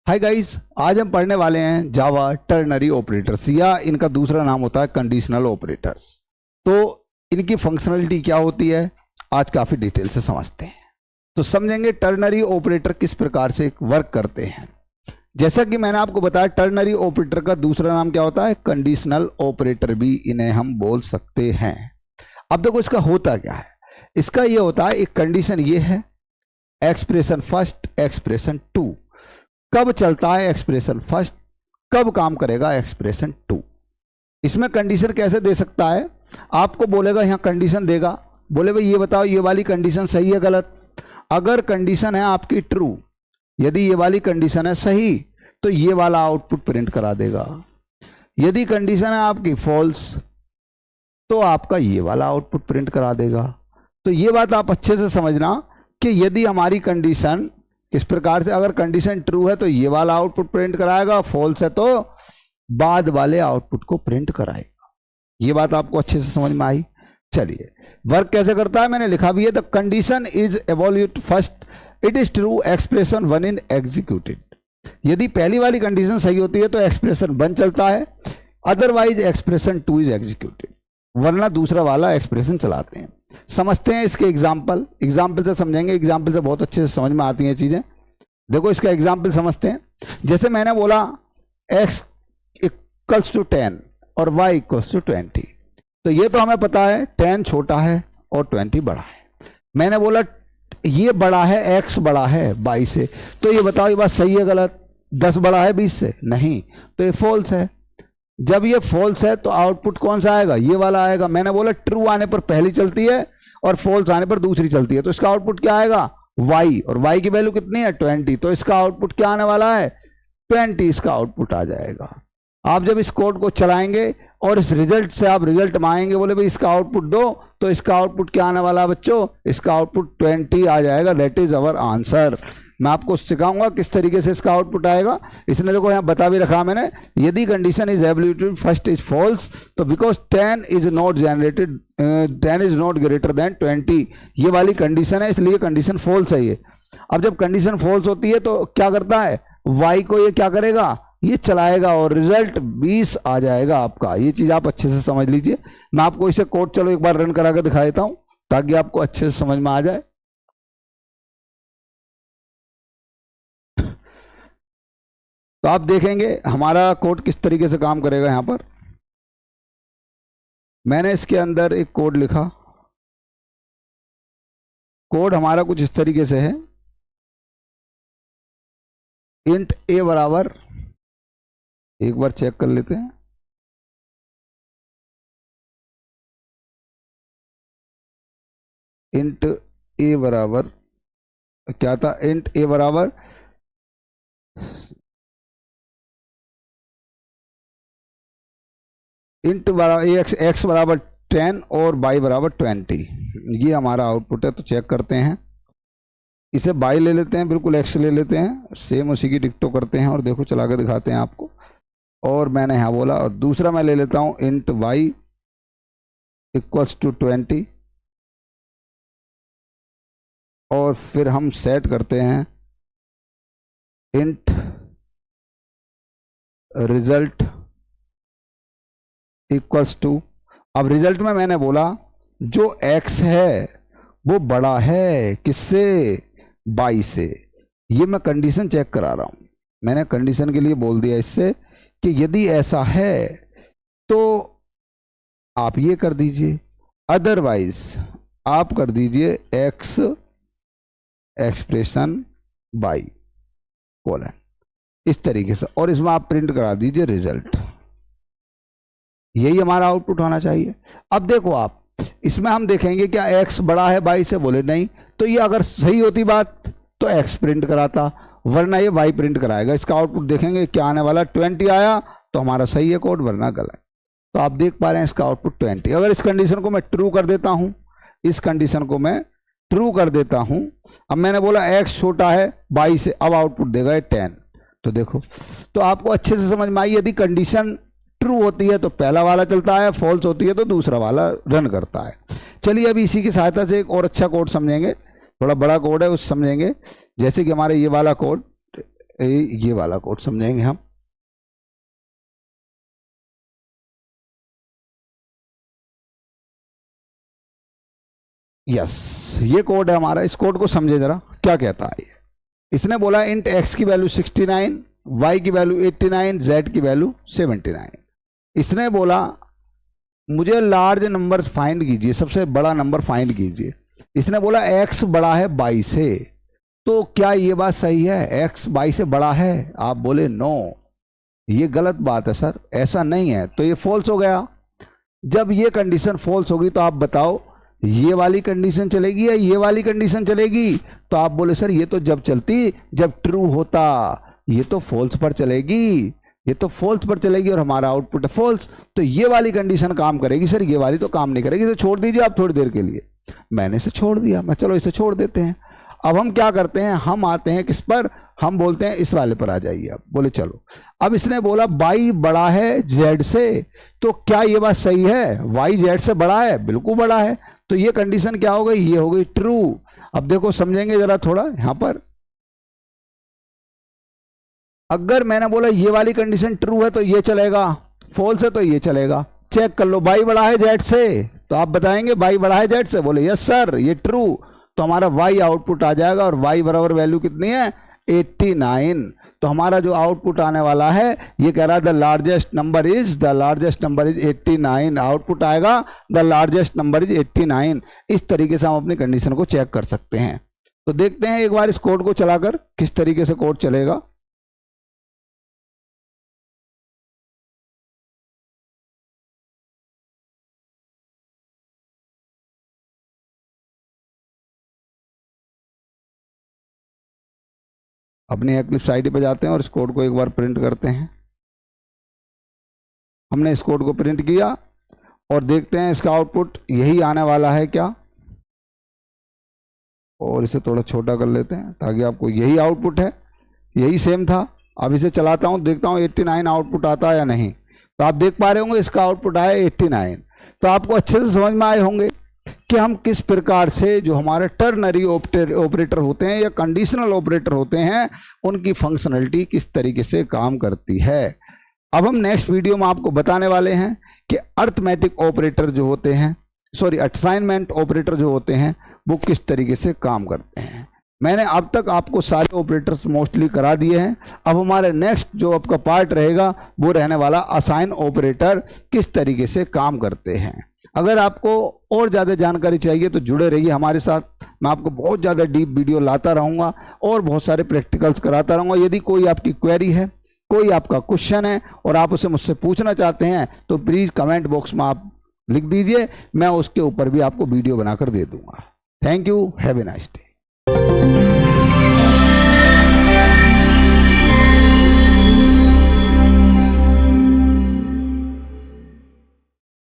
Hi guys, आज हम पढ़ने वाले हैं जावा टर्नरी ऑपरेटर्स या इनका दूसरा नाम होता है कंडीशनल ऑपरेटर्स। तो इनकी फंक्शनलिटी क्या होती है आज काफ़ी डिटेल से समझते हैं। तो समझेंगे टर्नरी ऑपरेटर किस प्रकार से वर्क करते हैं। जैसा कि मैंने आपको बताया, टर्नरी ऑपरेटर का दूसरा नाम क्या होता है, कंडीशनल ऑपरेटर भी इन्हें हम बोल सकते हैं। अब देखो इसका होता क्या है। इसका ये होता है, एक कंडीशन ये है एक्सप्रेशन फर्स्ट एक्सप्रेशन टू। कब चलता है एक्सप्रेशन फर्स्ट, कब काम करेगा एक्सप्रेशन टू। इसमें कंडीशन कैसे दे सकता है, आपको बोलेगा यहां कंडीशन देगा, बोले भाई ये बताओ ये वाली कंडीशन सही है गलत। अगर कंडीशन है आपकी ट्रू, यदि ये वाली कंडीशन है सही तो ये वाला आउटपुट प्रिंट करा देगा। यदि कंडीशन है आपकी फॉल्स तो आपका ये वाला आउटपुट प्रिंट करा देगा। तो ये बात आप अच्छे से समझना कि यदि हमारी कंडीशन किस प्रकार से, अगर कंडीशन ट्रू है तो ये वाला आउटपुट प्रिंट कराएगा, फॉल्स है तो बाद वाले आउटपुट को प्रिंट कराएगा। ये बात आपको अच्छे से समझ में आई। चलिए वर्क कैसे करता है मैंने लिखा भी है। The condition is evolute first it is true expression one in executed. यदि पहली वाली कंडीशन सही होती है तो एक्सप्रेशन वन चलता है, otherwise expression two is executed, वरना दूसरा वाला एक्सप्रेशन चलाते हैं। समझते हैं इसके एग्जाम्पल से समझेंगे। एग्जाम्पल से बहुत अच्छे से समझ में आती हैं चीजें। देखो इसका एग्जाम्पल समझते हैं। जैसे मैंने बोला x इक्वल्स टू 10 और y इक्वल्स टू 20, तो ये तो हमें पता है 10 छोटा है और 20 बड़ा है। मैंने बोला ये बड़ा है, x बड़ा है 22 से, तो ये बताओ ये बात सही है गलत। 10 बड़ा है 20 से, नहीं, तो ये फॉल्स है। जब ये फॉल्स है तो आउटपुट कौन सा आएगा, ये वाला आएगा। मैंने बोला ट्रू आने पर पहली चलती है और फॉल्स आने पर दूसरी चलती है, तो इसका आउटपुट क्या आएगा y, और y की वैल्यू कितनी है 20, तो इसका आउटपुट क्या आने वाला है 20, इसका आउटपुट आ जाएगा। आप जब इस कोड को चलाएंगे और इस रिजल्ट से आप रिजल्ट मांगेंगे, बोले भाई इसका आउटपुट दो, तो इसका आउटपुट क्या आने वाला है बच्चों, इसका आउटपुट 20 आ जाएगा। That is our answer. मैं आपको सिखाऊंगा किस तरीके से इसका आउटपुट आएगा। इसने देखो यहाँ बता भी रखा मैंने, यदि condition is evaluated first is false तो because 10 is not generated, 10 is not greater than 20, ये वाली कंडीशन है, इसलिए कंडीशन फॉल्स है ये। अब जब कंडीशन फॉल्स होती है तो क्या करता है, y को ये क्या करेगा, ये चलाएगा और रिजल्ट 20 आ जाएगा आपका। ये चीज आप अच्छे से समझ लीजिए। मैं आपको इसे कोड चलो एक बार रन करा कर दिखा देता हूं ताकि आपको अच्छे से समझ में आ जाए। तो आप देखेंगे हमारा कोड किस तरीके से काम करेगा। यहां पर मैंने इसके अंदर एक कोड लिखा। कोड हमारा कुछ इस तरीके से है, इंट a बराबर, एक बार चेक कर लेते हैं, इंट a बराबर क्या था, इंट a बराबर इंट बराबर x बराबर 10 और y बराबर 20, ये हमारा आउटपुट है। तो चेक करते हैं, इसे y ले लेते हैं, बिल्कुल x ले लेते हैं, सेम उसी की डिक्टो करते हैं और देखो चला के दिखाते हैं आपको। और मैंने यहाँ बोला, और दूसरा मैं ले लेता हूँ इंट y इक्वल्स टू 20 और फिर हम सेट करते हैं इंट रिजल्ट इक्वल्स टू। अब रिजल्ट में मैंने बोला जो x है वो बड़ा है किससे, 22 से। ये मैं कंडीशन चेक करा रहा हूं, मैंने कंडीशन के लिए बोल दिया इससे कि यदि ऐसा है तो आप ये कर दीजिए, अदरवाइज आप कर दीजिए x एक्सप्रेशन y कोलन, इस तरीके से, और इसमें आप प्रिंट करा दीजिए रिजल्ट। यही हमारा आउटपुट होना चाहिए। अब देखो आप इसमें हम देखेंगे क्या x बड़ा है 22 से, बोले नहीं, तो ये अगर सही होती बात तो x प्रिंट कराता, वरना ये y प्रिंट कराएगा। इसका आउटपुट देखेंगे क्या आने वाला, 20 आया तो हमारा सही है कोड, वरना गलत। तो आप देख पा रहे हैं इसका आउटपुट 20। अगर इस कंडीशन को मैं ट्रू कर देता हूं, इस कंडीशन को मैं ट्रू कर देता हूं, अब मैंने बोला x छोटा है 22 से, अब आउटपुट देगा 10। तो देखो, तो आपको अच्छे से समझ में आई, यदि कंडीशन ट्रू होती है तो पहला वाला चलता है, फॉल्स होती है तो दूसरा वाला रन करता है। चलिए अभी इसी की सहायता से एक और अच्छा कोड समझेंगे, थोड़ा बड़ा कोड है उस समझेंगे। जैसे कि हमारे ये वाला कोड, ये वाला कोड समझेंगे हम। यस, ये कोड है हमारा। इस कोड को समझे जरा, क्या कहता है ये। इसने बोला इंट एक्स की वैल्यू 69, वाई की वैल्यू 89, जेड की वैल्यू 79। इसने बोला मुझे लार्ज नंबर फाइंड कीजिए, सबसे बड़ा नंबर फाइंड कीजिए। इसने बोला एक्स बड़ा है 22 से, तो क्या ये बात सही है, एक्स 22 से बड़ा है? आप बोले नो, ये गलत बात है सर, ऐसा नहीं है, तो ये फॉल्स हो गया। जब ये कंडीशन फॉल्स होगी तो आप बताओ ये वाली कंडीशन चलेगी या ये वाली कंडीशन चलेगी? तो आप बोले सर ये तो जब चलती जब ट्रू होता, ये तो फॉल्स पर चलेगी, ये तो फॉल्स पर चलेगी और हमारा आउटपुट है फॉल्स, तो ये वाली कंडीशन काम करेगी सर, ये वाली तो काम नहीं करेगी, इसे छोड़ दीजिए आप थोड़ी देर के लिए। मैंने इसे छोड़ दिया, मैं चलो इसे छोड़ देते हैं। अब हम क्या करते हैं, हम आते हैं किस पर, हम बोलते हैं इस वाले पर आ जाइए आप। बोले चलो, अब इसने बोला वाई बड़ा है जेड से, तो क्या ये बात सही है, वाई जेड से बड़ा है? बिल्कुल बड़ा है, तो ये कंडीशन क्या हो गई, ये हो गई ट्रू। अब देखो समझेंगे जरा थोड़ा यहां पर, अगर मैंने बोला ये वाली कंडीशन ट्रू है तो ये चलेगा, फॉल्स है तो ये चलेगा। चेक कर लो, वाई बड़ा है जेड से, तो आप बताएंगे वाई बड़ा है जेड से, बोले यस सर ये ट्रू, तो हमारा वाई आउटपुट आ जाएगा और वाई बराबर वैल्यू कितनी है 89। तो हमारा जो आउटपुट आने वाला है ये कह रहा है the largest number is 89, output आएगा द लार्जेस्ट नंबर इज 89। इस तरीके से हम अपनी कंडीशन को चेक कर सकते हैं। तो देखते हैं एक बार इस कोड को चलाकर किस तरीके से कोड चलेगा। अपनी एक्लिप्स आईडी पे जाते हैं और इस कोड को एक बार प्रिंट करते हैं। हमने इस कोड को प्रिंट किया और देखते हैं इसका आउटपुट यही आने वाला है क्या, और इसे थोड़ा छोटा कर लेते हैं ताकि आपको यही आउटपुट है, यही सेम था। अब इसे चलाता हूं, देखता हूं 89 आउटपुट आता है या नहीं। तो आप देख पा रहे होंगे इसका आउटपुट आया 89। तो आपको अच्छे से समझ में आए होंगे कि हम किस प्रकार से जो हमारे टर्नरी ऑपरेटर होते हैं या कंडीशनल ऑपरेटर होते हैं उनकी फंक्शनलिटी किस तरीके से काम करती है। अब हम नेक्स्ट वीडियो में आपको बताने वाले हैं कि अर्थमेटिक ऑपरेटर जो होते हैं, सॉरी असाइनमेंट ऑपरेटर जो होते हैं वो किस तरीके से काम करते हैं। मैंने अब तक आपको सारे ऑपरेटर्स मोस्टली करा दिए हैं। अब हमारे नेक्स्ट जो आपका पार्ट रहेगा वो रहने वाला असाइन ऑपरेटर किस तरीके से काम करते हैं। अगर आपको और ज़्यादा जानकारी चाहिए तो जुड़े रहिए हमारे साथ, मैं आपको बहुत ज़्यादा डीप वीडियो लाता रहूँगा और बहुत सारे प्रैक्टिकल्स कराता रहूँगा। यदि कोई आपकी क्वेरी है, कोई आपका क्वेश्चन है और आप उसे मुझसे पूछना चाहते हैं तो प्लीज़ कमेंट बॉक्स में आप लिख दीजिए, मैं उसके ऊपर भी आपको वीडियो बनाकर दे दूँगा। Thank you, have a nice day.